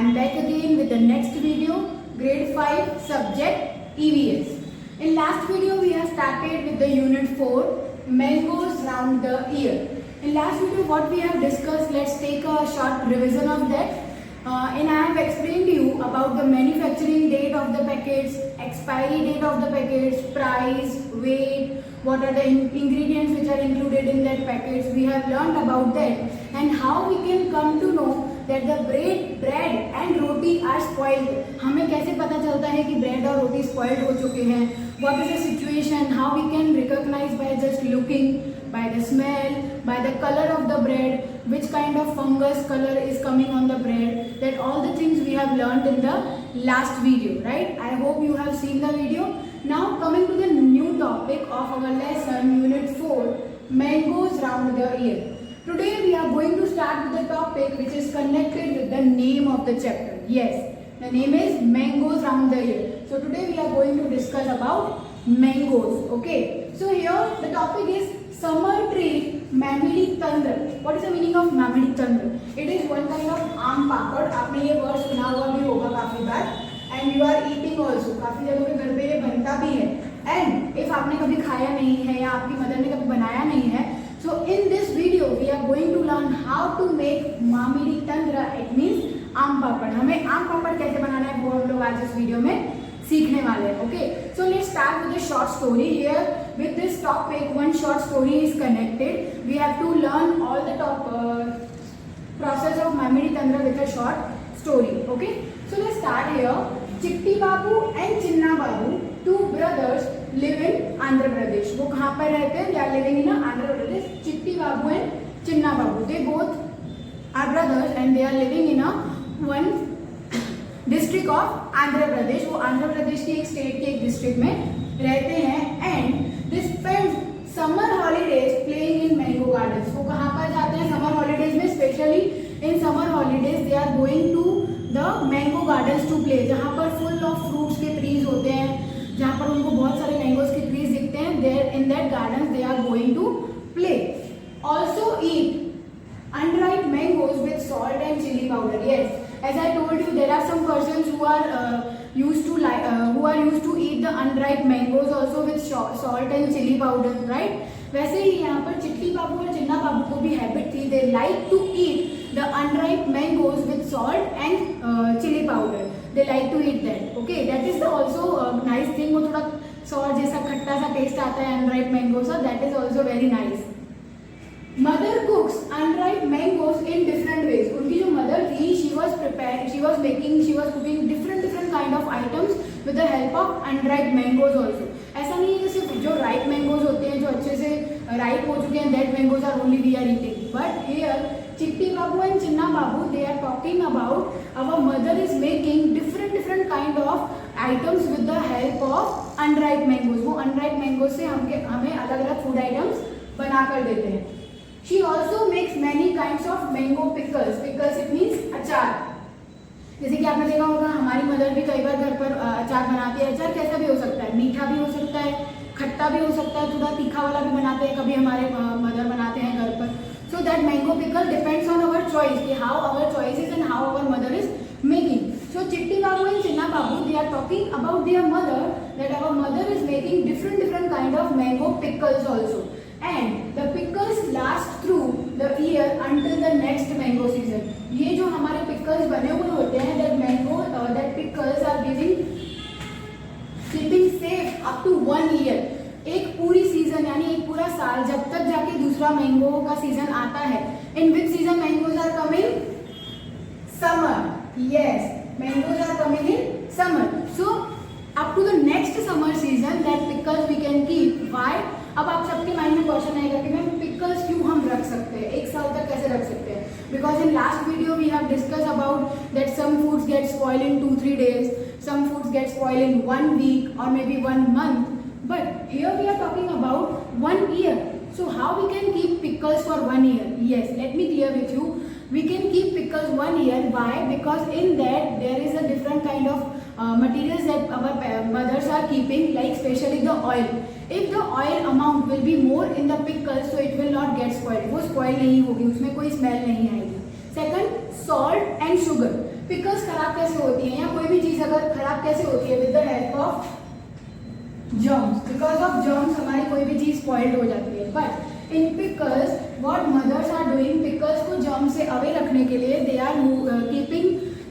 am back again with the next video, grade 5 subject EVS. In last video we have started with the unit 4, mangoes round the year. In last video what we have discussed, let's take a short revision of that. And I have explained to you about the manufacturing date of the packets, expiry date of the packets, price, weight, what are the ingredients which are included in that packets. We have learned about that and how we can come to know that the bread and roti are spoiled. हमें कैसे पता चलता है कि bread और roti spoiled हो चुके हैं? What is the situation? How we can recognize by just looking, by the smell, by the color of the bread, which kind of fungus color is coming on the bread. That all the things we have learned in the last video, right? I hope you have seen the video. Now coming to the new topic of our lesson, unit 4, mangoes round the year. Today we are going to start with the topic which is connected with the name of the chapter. Yes, the name is mangoes round the year. So today we are going to discuss about mangoes. Okay. So here the topic is summer tree Mamidi Tandra. What is the meaning of Mamidi Tandra? It is one kind of आम पापड़. आपने ये word सुना हुआ भी होगा काफी बार. And you are eating also. काफी जगहों पे घर पे ये बनता भी है. And if आपने कभी खाया नहीं है या आपकी मदर ने कभी बनाया नहीं है, so in this video we are going to learn how to make Mamidi Tandra. It means आम पापड़. हमें आम पापड़ कैसे बनाना है वो हम लोग आज इस वीडियो में सीखने वाले हैं. Okay, so let's start with a short story here. With this topic, one short story is connected. We have to learn all the process of Mamidi Tandra with a short story. Okay, so let's start here. Chitti Babu and Chinna Babu, two brothers, live in Andhra Pradesh. वो कहाँ पर रहते हैं? They are living in Andhra Pradesh. Chitti Babu and Chinna Babu, they both are brothers and they are living in one district of Andhra Pradesh. वो आंध्र प्रदेश की एक state के एक डिस्ट्रिक्ट में रहते हैं. And they spend summer holidays playing in mango gardens. वो कहाँ पर जाते हैं समर हॉलीडेज में? Specially in summer holidays they are going to the mango gardens to play, जहाँ पर फुल ऑफ फ्रूट्स के ट्रीज होते हैं, जहाँ पर उनको बहुत सारे मैंगोज के ट्रीज दिखते हैं. There in that garden they are going to play. Also eat unripe mangoes with salt and chilli powder. Yes, as I told you, there are some persons who are used to eat the unripe mangoes also with salt and chili powder, right? वैसे ही यहाँ पर चिट्टी बाबू और चिन्ना बाबू को भी habit थी. They like to eat the unripe mangoes with salt and chili powder. They like to eat that. Okay, that is the also nice thing. वो थोड़ा सॉल्ट जैसा खट्टा सा टेस्ट आता है unripe mangoes का. That is also very nice. Mother cooks unripe mangoes in different ways. उनकी जो मदर थी, she was cooking different kind of items with the help of unripe mangoes also. ऐसा नहीं है कि सिर्फ जो ripe mangoes होते हैं, जो अच्छे से ripe हो चुके हैं, that mangoes are only we are eating. But here, Chitti Babu and Chinna Babu, they are talking about our mother is making different kind of items with the help of unripe mangoes. वो unripe mangoes से हमें अलग-अलग food items बना कर देते हैं. She also makes many kinds of mango pickles. Pickles it means अचार. जैसे कि आपने देखा होगा हमारी मदर भी कई बार घर पर अचार बनाती है. अचार कैसा भी हो सकता है, मीठा भी हो सकता है, खट्टा भी हो सकता है, थोड़ा तीखा वाला भी बनाते हैं, कभी हमारे मदर बनाते हैं घर पर. So that mango pickle depends on our choice, कि how our choice is and how our mother is making. So Chitti Babu and Chinna Babu, they are talking about their mother, that our mother is making different kind of mango pickles also. And the pickles last through the year until the next mango season. ये जो हमारे pickles बने हुए होते हैं, that pickles are keeping safe up to 1 year. एक पूरी season यानी एक पूरा साल, जब तक जाके दूसरा मैंगो का सीजन आता है. In which season mangoes are coming? Summer. Yes, mangoes are coming in summer. So up to the next summer season that pickles we can keep. Why? अब आप सबके माइंड में क्वेश्चन आएगा कि मैम पिकल्स क्यों हम रख सकते हैं, एक साल तक कैसे रख सकते हैं? Because in last video we have discuss about that some foods get spoil in 2-3 days, some foods get spoiled in 1 week or maybe 1 month, but here we are talking about 1 year. So how we can keep pickles for 1 year? Yes, let me clear with you. We can keep pickles 1 year. Why? Because in that there is a different kind of materials that our mothers are keeping, like especially the oil. If the oil amount will be more in the pickle, so it will not get spoiled. वो spoil नहीं होगी, उसमें कोई smell नहीं आएगी. Second, salt and sugar. Pickles खराब कैसे होती है, या कोई भी चीज अगर खराब कैसे होती है, with the help of germs. Because of germs हमारी कोई भी चीज स्पॉइल्ड हो जाती है. But in pickles what mothers are doing, pickles को जर्म से अवे रखने के लिए they are keeping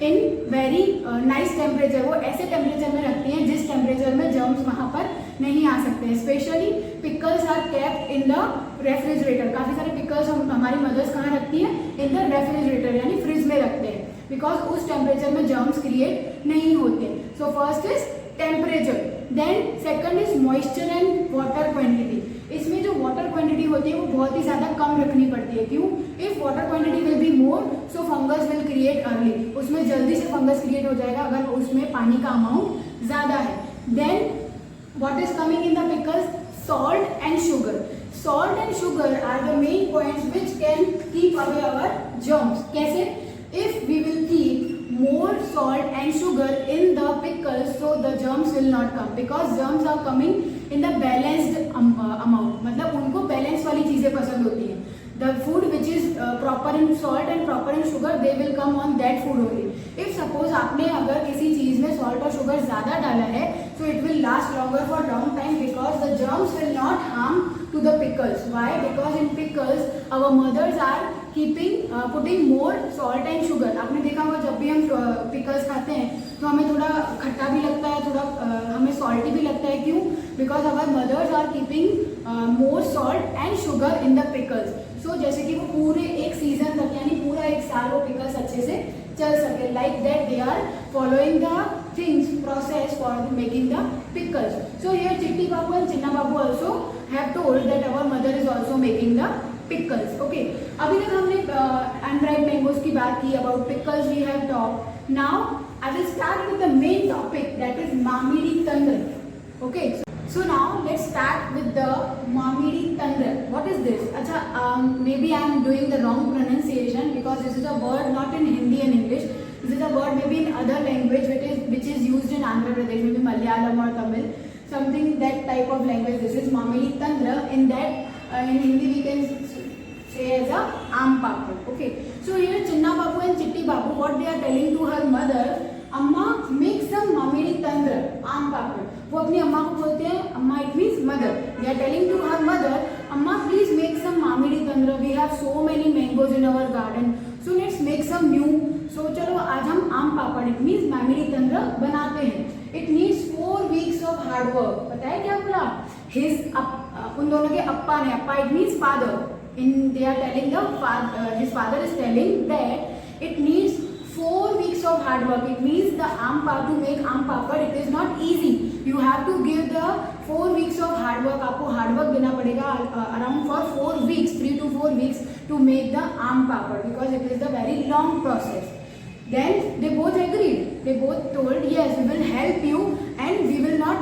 in very nice temperature. वो ऐसे टेम्परेचर में रखती हैं जिस टेम्परेचर में जर्म्स वहाँ पर नहीं आ सकते हैं. Specially pickles are kept in the refrigerator. काफ़ी सारे पिकल्स हमारी मदर्स कहाँ रखती हैं, इन द रेफ्रिजरेटर यानी फ्रिज में रखते हैं, बिकॉज उस टेम्परेचर में जर्म्स क्रिएट नहीं होते. So first is temperature, then second is moisture and water quantity. इसमें जो वाटर क्वांटिटी होती है वो बहुत ही ज़्यादा कम रखनी पड़ती है. क्यों? If water quantity will be more so fungus will create early. उसमें जल्दी से फंगस क्रिएट हो जाएगा अगर उसमें पानी का अमाउंट ज़्यादा है. Then what is coming in the pickles, salt and sugar. Salt and sugar are the main points which can keep away our germs. कैसे? If we will keep more salt and sugar in the pickles so the germs will not come, because germs are coming in the balanced amount. मतलब उनको balance वाली चीज़ें पसंद होती हैं. The food which is proper in salt and proper in sugar they will come on that food only. If suppose आपने अगर किसी चीज़ में salt और sugar ज़्यादा डाला है so it will last longer for long time because the germs will not harm to the pickles. Why? Because in pickles our mothers are putting more salt and sugar. आपने देखा होगा जब भी हम पिकल्स खाते हैं तो हमें थोड़ा खट्टा भी लगता है, थोड़ा हमें सॉल्टी भी लगता है. क्यों? Because our mothers are keeping more salt and sugar in the pickles. So जैसे कि वो पूरे एक सीजन तक यानी पूरा एक साल वो पिकल्स अच्छे से चल सके. Like that they are following the things process for making the pickles. So here Chitti Babu and Chinna Babu also have told that our mother is also making the pickles. Okay, अभी तक हमने अनराइप मैंगोज की बात की. About pickles we have talk. Now I will start with the main topic that is mamidi tandra. Okay, so now let's start with the mamidi tandra. What is this? अच्छा, maybe I am doing the wrong pronunciation because this is a word not in Hindi and English. This is a word maybe in other language which is used in Andhra Pradesh, maybe Malayalam or Tamil, something that type of language. This is Mamidi Tandra. In that in Hindi we can say as a aam papad. Okay, so here Chinna Babu and Chitti Babu, what they are telling to her mother, अम्मा make some Mamidi Tandra, aam papad. वो अपनी अम्मा को बोलते हैं, अम्मा it means mother. They are telling to her mother, अम्मा please make some Mamidi Tandra. We have so many mangoes in our garden, so let's make some new. So चलो आज हम आम पापड़ इट मीन्स मामिडी तंद्र बनाते हैं. It needs 4 weeks of hard work. पता है क्या बोला? उन दोनों के अप्पा ने, appa it means father, in they are telling the his father is telling that it needs 4 weeks of hard work. It means the to make aam papad it is not easy. You have to give the 4 weeks of hard work. आपको hard work देना पड़ेगा around for 4 weeks, 3 to 4 weeks to make the aam papad because it is a very long process. Then they both agreed. They both told yes we will help you and we will not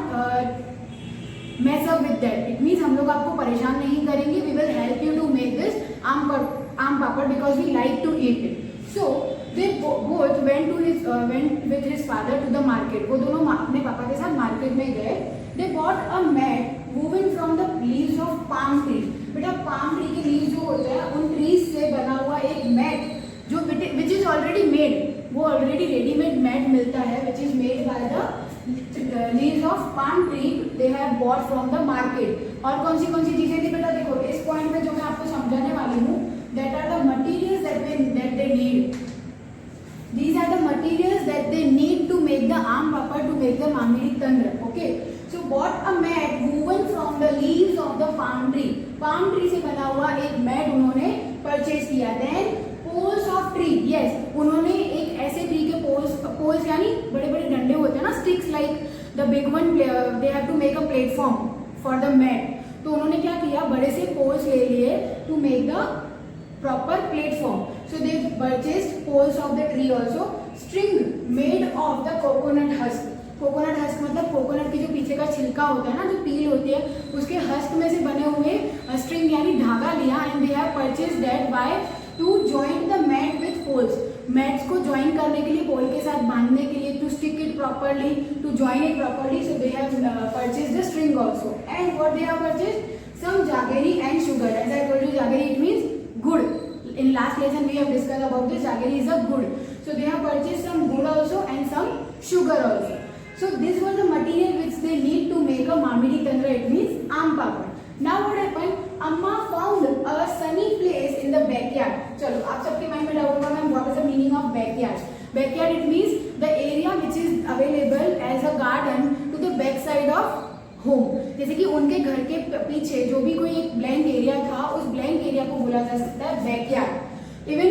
mess up with that. It means हम लोग आपको परेशान नहीं करेंगे. We will help you to make this aam papad because we like to eat it. So they both went with his father to the market. वो दोनों अपने पापा के साथ मार्केट में गए. They bought a mat woven from the leaves of palm trees. बेटा palm tree के leaves जो होते हैं उन trees से बना हुआ एक mat जो which is already made. वो already ready-made mat मिलता है which is made by the leaves of palm tree they have bought from the market. और कौन सी चीजें थी बेटा? देखो इस पॉइंट में जो मैं आपको समझाने वाली हूँ that are the materials that they need. These are the materials that they need to make the aam papad, to make the Mamidi Tandra. Okay. So bought a mat woven from the leaves of the palm tree. Palm tree से बना हुआ एक mat उन्होंने purchase किया. Then poles of tree. Yes, उन्होंने एक ऐसे tree के poles यानी बड़े-बड़े डंडे होते हैं ना, sticks like the big one. They have to make a platform for the mat. तो उन्होंने क्या किया? बड़े से poles ले लिए to make the proper platform. So they purchased poles of the tree also. String made of the coconut husk. Coconut husk मतलब coconut की जो पीछे का छिलका होता है ना, जो पील होती है, उसके हस्क में से बने हुए स्ट्रिंग यानी धागा लिया. And they have purchased that by to join the mat with poles. Mats को ज्वाइन करने के लिए, पोल के साथ बांधने के लिए, to stick it properly, to join it properly. So they have purchased the string also. And what they have purchased? Some jaggery and sugar. As I told you, jaggery it means gur. In last lesson we have discussed about this. Jaggery is a good. So they have purchased some gur also and some sugar also. So this was the material which they need to make a mamidi tanra, it means aam papad. Now what happened? Amma found a sunny place in the backyard. चलो आप सबके mind में doubt होगा ma'am, what is the meaning of backyard? Backyard it means the area which is available as a garden to the back side of home. जैसे कि उनके घर के पीछे जो भी कोई एक ब्लैंक एरिया था, उस ब्लैंक एरिया को बोला जा सकता है backyard. Even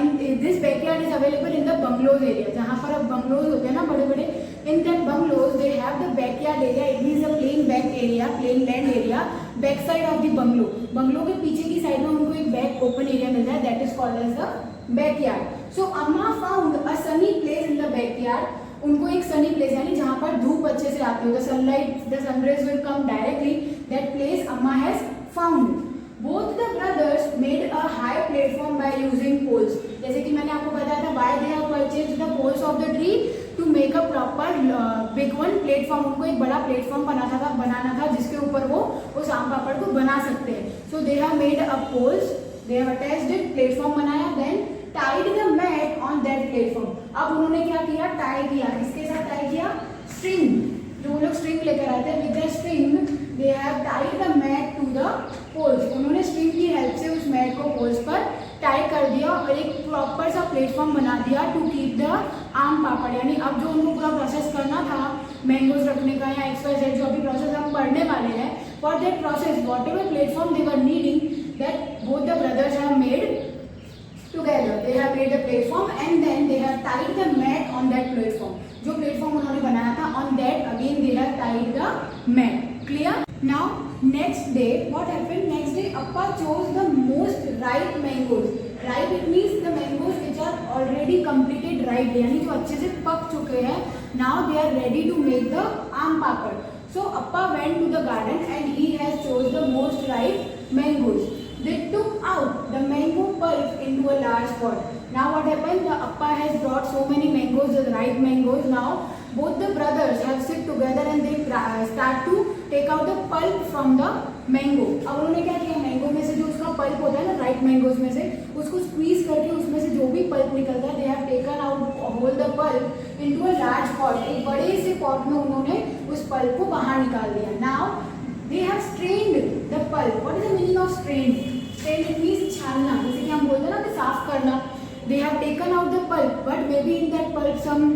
in this backyard is available in the bungalows area, जहाँ पर अब बंगलोज होते हैं ना बड़े बड़े, in that bungalows they have the backyard area. It means a plain back area, plain land area back side of the bungalow. Bungalow के पीछे की साइड में उनको एक बैक ओपन एरिया मिलता है, that is called as the backyard. So amma found a sunny place in the backyard. उनको एक सनी प्लेस यानी जहाँ पर धूप अच्छे से आती हो, the sunlight, the sunrays will come directly, that place amma has found. Both the brothers made a high platform by using poles. जैसे कि मैंने आपको बताया था, by they have purchased the poles of the tree to make a proper big one platform. उनको एक बड़ा platform बनाना था जिसके ऊपर वो उस आम पापड़ को बना सकते हैं. So they have made a poles, they have attached it, platform बनाया, then tied the mat on that platform. अब उन्होंने क्या किया, टाई किया. इसके साथ टाई किया स्ट्रिंग, जो वो लोग स्ट्रिंग लेकर आते हैं. With the string they have tied the mat to the poles. उन्होंने स्ट्रिंग की हेल्प से उस मैट को पोल्स पर टाई कर दिया और एक प्रॉपर सा प्लेटफॉर्म बना दिया टू कीप द आम पापड़. यानी अब जो उनको पूरा प्रोसेस करना था मैंगोज रखने का या XYZ जो अभी प्रोसेस हम पढ़ने वाले हैं, for that process whatever platform they were needing, that both the brothers have made together. They have made the platform and then they have tied the mat on that platform. जो platform उन्होंने बनाया था, on that again they have tied the mat. Clear? Now next day what happened? Next day Appa chose the most ripe mangoes. Ripe it means the mangoes which are already completed ripe, यानी जो अच्छे से पक चुके हैं. Now they are ready to make the aam papad. So Appa went to the garden and he has chose the most ripe mangoes. They took out the mango pulp into a large pot. Now what happened? The Appa has brought so many mangoes, the ripe mangoes. Now both the brothers have sit together and they start to take out the pulp from the mango. अब उन्होंने क्या किया, mango में से जो उसका pulp होता है ना, राइप मैंगोज में से, उसको स्क्वीज करके उसमें से जो भी पल्प निकलता है, they have taken out all the pulp into a large pot. एक बड़े से पॉट में उन्होंने उस पल्प को बाहर निकाल दिया. Now they have strained the pulp. What is the meaning of strained? Strained it means छानना, जैसे कि हम बोलते हैं ना कि साफ करना. They have taken out the pulp, but maybe in that pulp some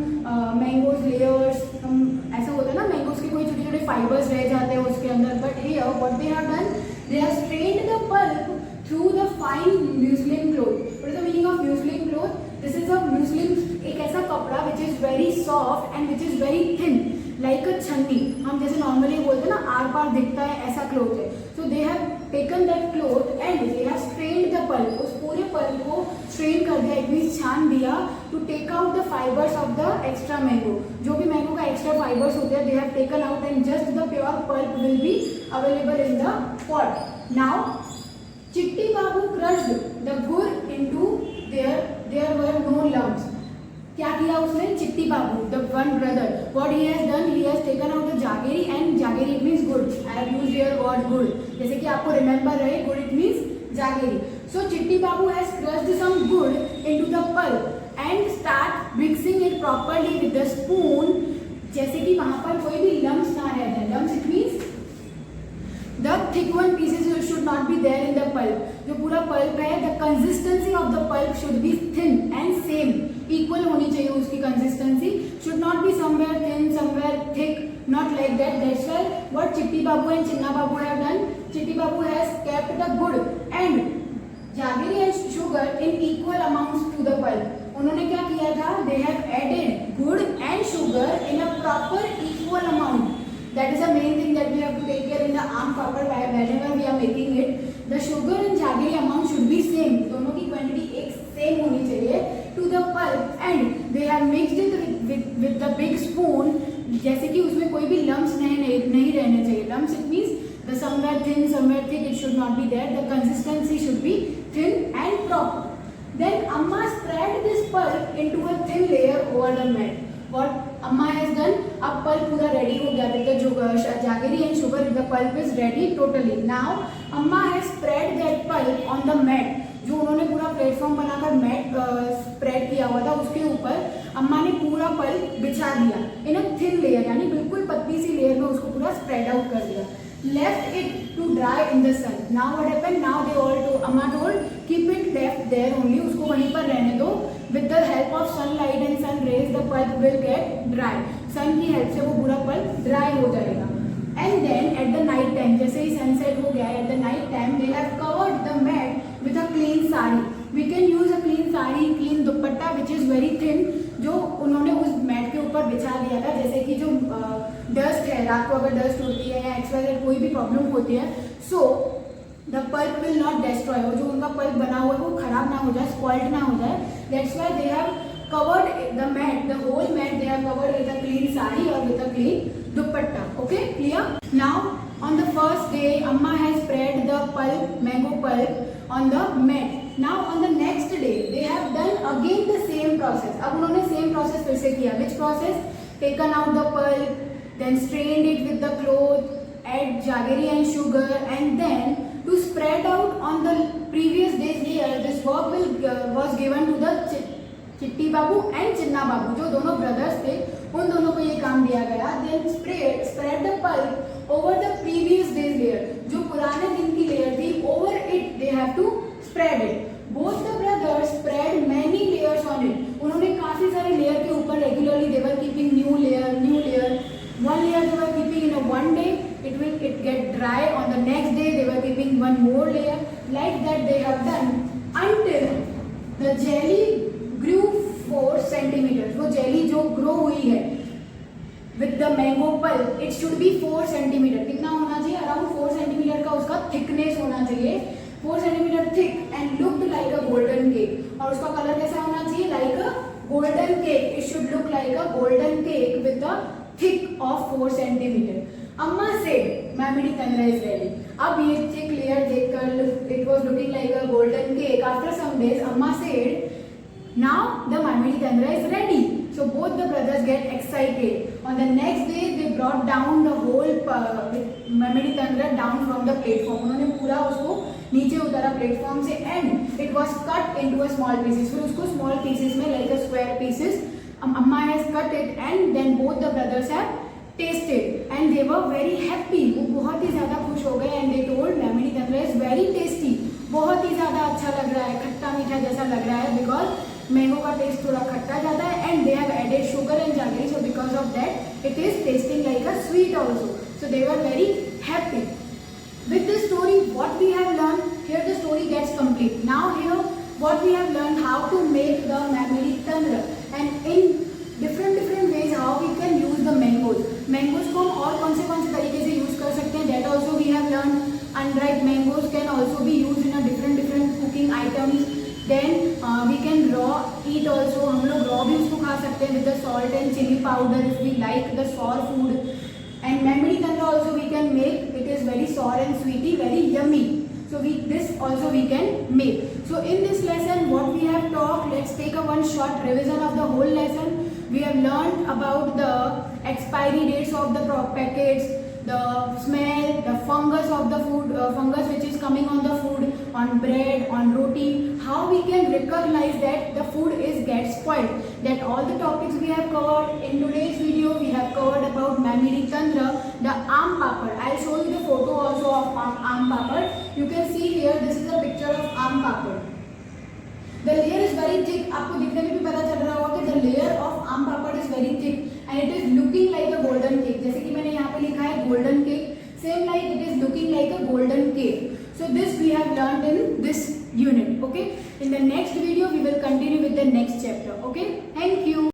mangoes layers, some ऐसा होता है ना, mangoes के कोई छोटे छोटे fibers रह जाते हैं उसके अंदर. But here what they have done, they have strained the pulp through the fine muslin cloth. What is the meaning of muslin cloth? This is a muslin, एक ऐसा कपड़ा which is very soft and which is very thin, like a छन्नी. हम जैसे normally बोलते हैं ना, are पार दिखता है, ऐसा cloth है. So they have taken that cloth and they have strained the pulp. उस पूरे पल्प को strain कर दिया, it means छान दिया, to take out the fibers of the extra mango. जो भी mango का extra fibers होते हैं, they have taken out and just the pure pulp will be available in the pot. Now Chitti Babu crushed the gur into there were no lumps. क्या किया उसने, Chitti Babu, the one brother, what he has done, he has taken out the jaggery, and jaggery it means gur. I have used here word gur, जैसे कि आपको remember रहे, गुड़ it means jaggery. सो चिट्टी बाबू has crushed सम गुड़ into the pulp and start mixing it properly with the spoon, जैसे कि वहां पर कोई भी लम्स ना रह जाए. Lumps it means the thick one pieces should not be there in the pulp. जो पूरा pulp है, the consistency of the pulp should be thin and same, equal होनी चाहिए उसकी consistency. Should not be somewhere thin, somewhere thick, not like that. That's why what Chitti Babu and Chinna Babu have done, Chitti Babu has kept the gur and jaggery and sugar in equal amounts to the pulp. उन्होंने क्या किया था, they have added gur and sugar in a proper equal amount. That is the main thing that we have to take care in the aam papad whenever we are making it. The sugar and jaggery amount should be same. दोनों की quantity एक same होनी चाहिए to the pulp, and they have mixed it with the big spoon, जैसे कि उसमें कोई भी lumps नहीं रहने चाहिए. Lumps it means the somewhere thin, somewhere thick, it should not be there. The consistency should be thin and proper. Then Amma spread this pulp into a thin layer over the mat. What Amma has done, अब pulp पूरा ready हो गया, the jaggery and sugar, the pulp is ready totally. Now Amma has spread that pulp on the mat. जो उन्होंने पूरा platform बनाकर mat spread किया हुआ था उसके ऊपर अम्मा ने पूरा पल्प बिछा दिया इन अ थिन लेयर, यानी बिल्कुल पतली सी लेयर में उसको पूरा स्प्रेड आउट कर दिया. Left it to dry in the sun. Now what happened? Now they all told, Amma told, keep it left there only. उसको वहीं पर रहने दो. With the help of sunlight and sun rays, the pulp will get dry. Sun की help से वो पूरा pulp dry हो जाएगा. And then at the night time, जैसे ही sunset हो गया, at the night time they have covered the mat with a clean sari. We can use a clean sari, clean dupatta which is very thin, जो उन्होंने उस mat के ऊपर बिछा दिया था. जैसे कि जो डस्ट है, रात को अगर डस्ट उड़ती है या एक्सवाइजेड कोई भी प्रॉब्लम होती है, so the pulp will not destroy. और जो उनका पल्प बना हुआ है वो खराब ना हो जाए, स्पॉइल्ड ना हो जाए. That's why they have covered the mat, the whole mat they have covered with a clean sari और with a clean dupatta. Okay, clear? Now on the first day, Amma has spread the pulp, mango pulp on the mat. Now on the next day, they have done again the same process. अब उन्होंने same process फिर से किया. Which process? Taken out the pulp, then strained it with the cloth, add jaggery and sugar, and then to spread out on the previous day's layer, this work was given to the चिट्टी Babu and Chinna बाबू, जो दोनों brothers थे, उन दोनों को ये काम दिया गया. Then spread the pulp over the previous day's layer, जो पुराने दिन की लेयर थी, over it they have to spread it. Both the brothers spread many layers on it. उन्होंने काफी सारे लेयर के ऊपर regularly they were keeping new layer. One layer they were keeping in a one day, it get dry. On the next day they were keeping one more layer. Like that they have done until the jelly grew 4 centimeters. वो jelly जो grow हुई है with the mango pulp, it should be 4 centimeter. कितना होना चाहिए? Around 4 centimeter का उसका thickness होना चाहिए. 4 centimeter thick and looked like a golden cake. और उसका कलर कैसा होना चाहिए? Like a golden cake. It should look like a golden cake with a thick of 4 centimeter. Amma said, Mamidi Tanra is ready. अब ये thick layer देखकर it was looking like a golden cake. After some days, Amma said, now the Mamidi Tanra is ready. So both the brothers get excited. On the next day, they brought down the whole Mamidi Tanra down from the platform. उन्होंने पूरा उसको नीचे उतारा platform से, and it was cut into a small pieces. फिर उसको small pieces में like a square pieces. Amma has cut it, and then both the brothers have tasted, and they were very happy. वो बहुत ही ज़्यादा खुश हो गए, and they told Mamidi Tanra is very tasty. बहुत ही ज़्यादा अच्छा लग रहा है, खट्टा मीठा जैसा लग रहा है, because मैंगो का टेस्ट थोड़ा खट्टा ज़्यादा है, and they have added sugar and jaggery, so because of that it is tasting like a sweet also. So they were very happy. With this story, what we have learned, here the story gets complete. Now here what we have learned, how to make the Mamidi Tanra, and in different ways how we can use the mangoes. Mangoes को हम और कौन से तरीके से use कर सकते हैं, that also we have learned. Unripe mangoes can also be used in a different cooking items. Then we can raw eat also. हम लोग raw भी उसको खा सकते हैं with the salt and chili powder if we like the sour food. And Mamidi Tanra also we can make. It is very sour and sweety, very yummy. So this also we can make. So in this lesson, what we have talked, let's take a one short revision of the whole lesson. We have learned about the expiry dates of the packets, the smell, the fungus of the food, fungus which is coming on the food, on bread, on roti, how we can recognize that the food is get spoiled. That all the topics we have covered in today's video. We have covered about Mamidi Tanra, the aam papad. I'll show you the photo also of aam papad. You can see here, this is a picture of aam papad. The layer is very thick. आपको दिखने में भी पता चल रहा होगा कि the layer of aam papad is very thick and it is looking like a golden cake. जैसे कि मैंने यहाँ पे लिखा है golden cake, same like it is looking like a golden cake. So this we have learned in this unit. Okay. In the next video we will continue with the next chapter. Okay. Thank you.